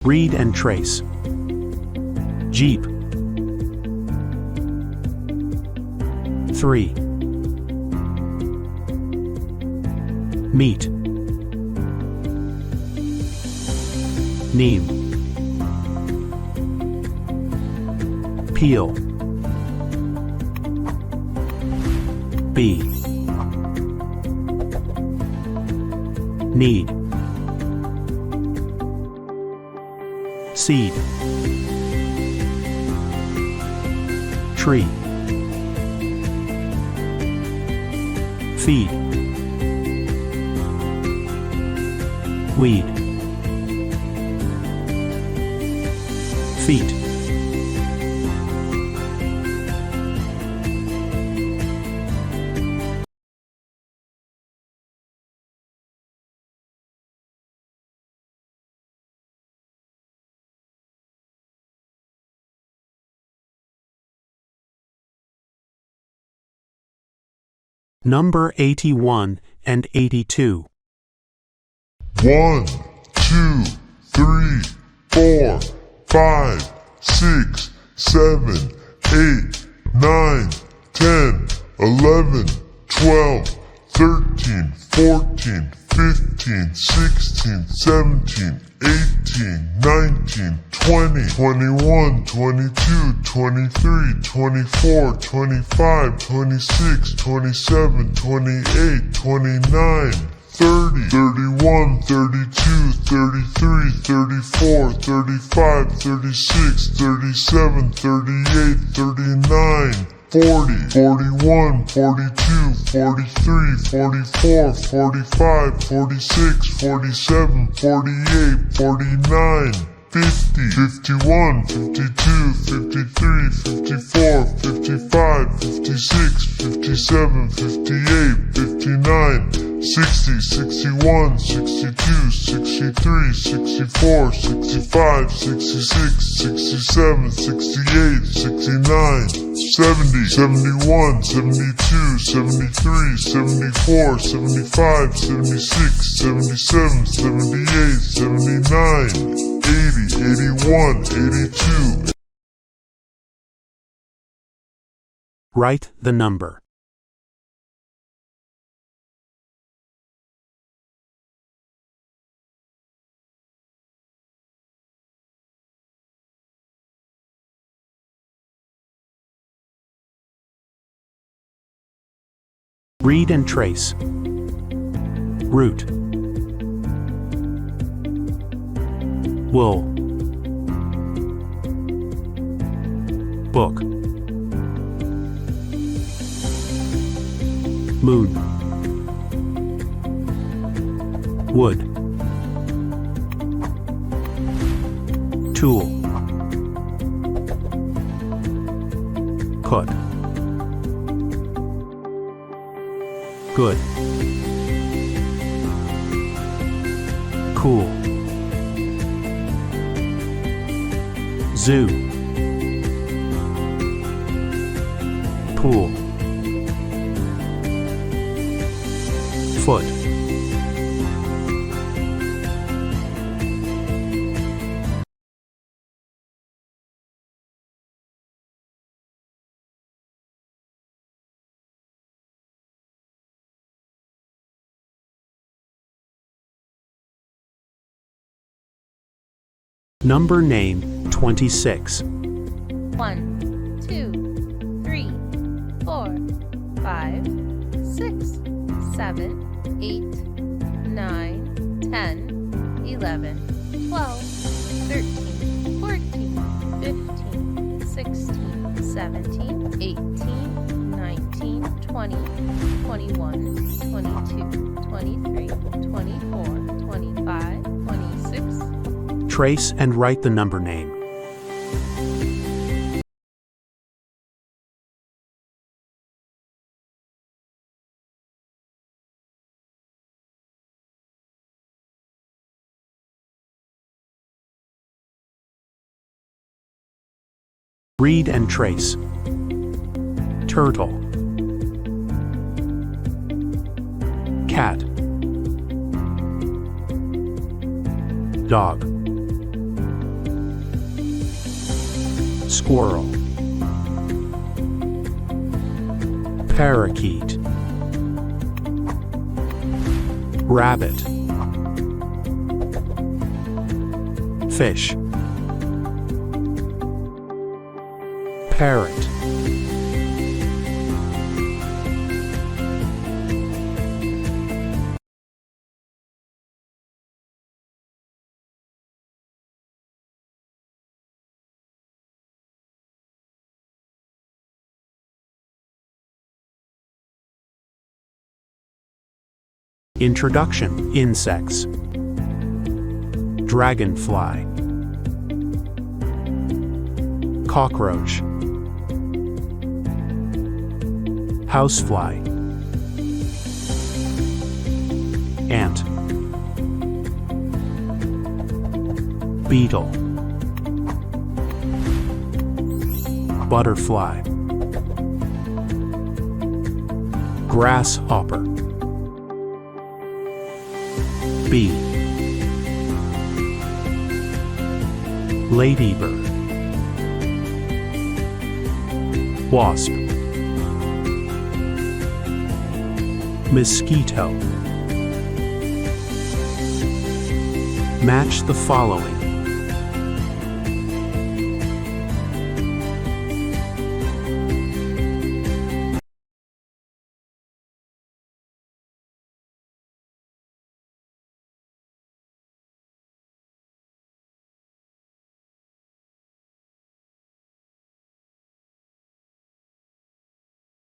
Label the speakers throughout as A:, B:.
A: Read and trace. Jeep. 3. Meat. Neem. Peel. B. Need. Seed. Tree. Feed. Weed. Feet. Number 81 and 82.
B: 1, 2, 3, 4, 5, 6, 7, 8, 9, 10, 11, 12, 13, 14, 15, 16, 17, 18, 19, 20, 21, 22, 23, 24, 25, 26, 27, 28, 29, 30, 31, 32, 33, 34, 35, 36, 37, 38, 39, 40, 41, 42, 43, 44, 45, 46, 47, 48, 49, 50, 51, 52, 53, 54, 55, 56, 57, 58, 59, 60, 61, 62, 63, 64, 65, 66, 67, 68, 69, 70, 71, 72, 73, 74, 75, 76, 77, 78, 79, 80, 81, 82.
A: Write the number. Read and trace. Root. Wool. Book. Moon. Wood. Tool. Cut. Good. Cool. Zoo. Pool. Foot. Number name 26.
C: 1, 2, 3, 4, 5, 6, 7, 8, 9, 10, 11, 12, 13, 14, 15, 16, 17, 18, 19, 20, 21, 22, 23, 24, 25, 26.
A: Trace and write the number name. Read and trace. Turtle. Cat. Dog. Squirrel. Parakeet. Rabbit. Fish. Parrot. Introduction. Insects. Dragonfly. Cockroach. Housefly. Ant. Beetle. Butterfly. Grasshopper. Bee. Ladybird. Wasp. Mosquito. Match the following.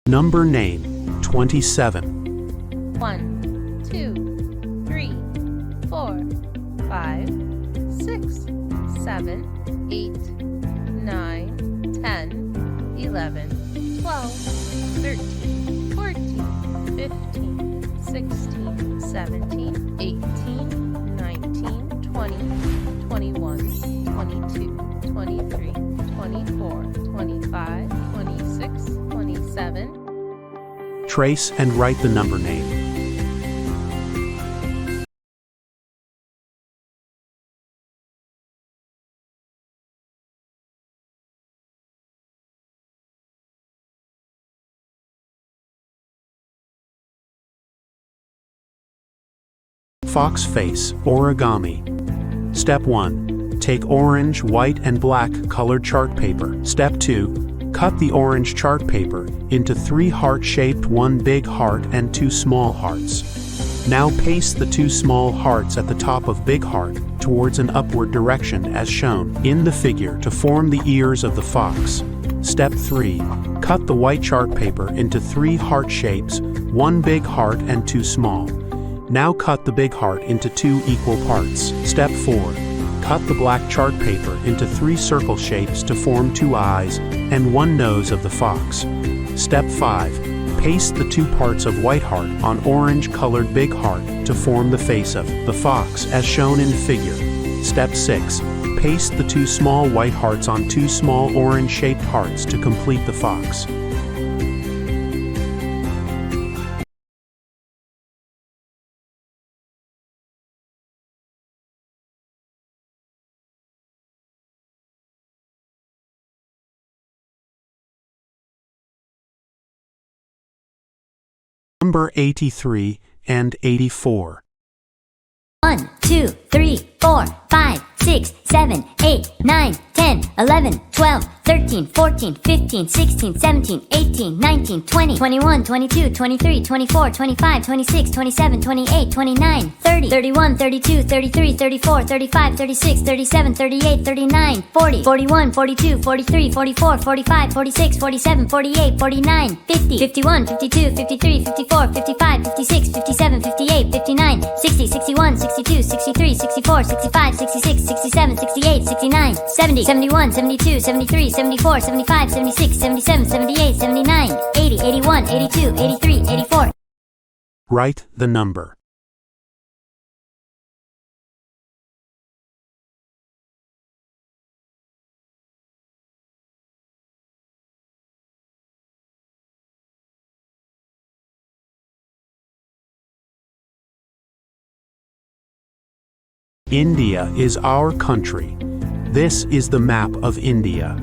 A: Number name 27.
C: 1, 2, 3, 4, 5, 6, 7, 8, 9, 10, 11, 12, 13, 14, 15, 16, 17, 18, 19, 20, 21, 22, 23, 24, 25, 26, 27.
A: Trace and write the number name. Fox face origami. Step 1. Take orange, white, and black colored chart paper. Step 2. Cut the orange chart paper into 3 heart-shaped, 1 big heart and 2 small hearts. Now paste the 2 small hearts at the top of big heart towards an upward direction as shown in the figure to form the ears of the fox. Step 3. Cut the white chart paper into 3 heart shapes, 1 big heart and 2 small. Now cut the big heart into 2 equal parts. Step 4. Cut the black chart paper into 3 circle shapes to form 2 eyes and 1 nose of the fox. Step 5. Paste the 2 parts of white heart on orange colored big heart to form the face of the fox as shown in figure. Step 6. Paste the 2 small white hearts on 2 small orange shaped hearts to complete the fox. Number 83 and 84.
D: 1, 2, 3, 4, 5, 6, 7, 8, 9, 10, 11, 12, 13, 14, 15, 16, 17, 18, 19, 20, 21, 22, 23, 24, 25, 26, 27, 28, 29, 30, 31, 32, 33, 34, 35, 36, 37, 38, 39, 40, 41, 42, 43, 44, 45, 46, 47, 48, 49, 50, 51, 52, 53, 54, 55, 56, 57, 58, 59, 60, 61, 62, 63, 64, 65, 66, 67, 68, 69, 70, 71, 72, 73, 74, 75, 76, 77, 78, 79, 80, 81, 82, 83, 84.
A: Write the number. India is our country. This is the map of India.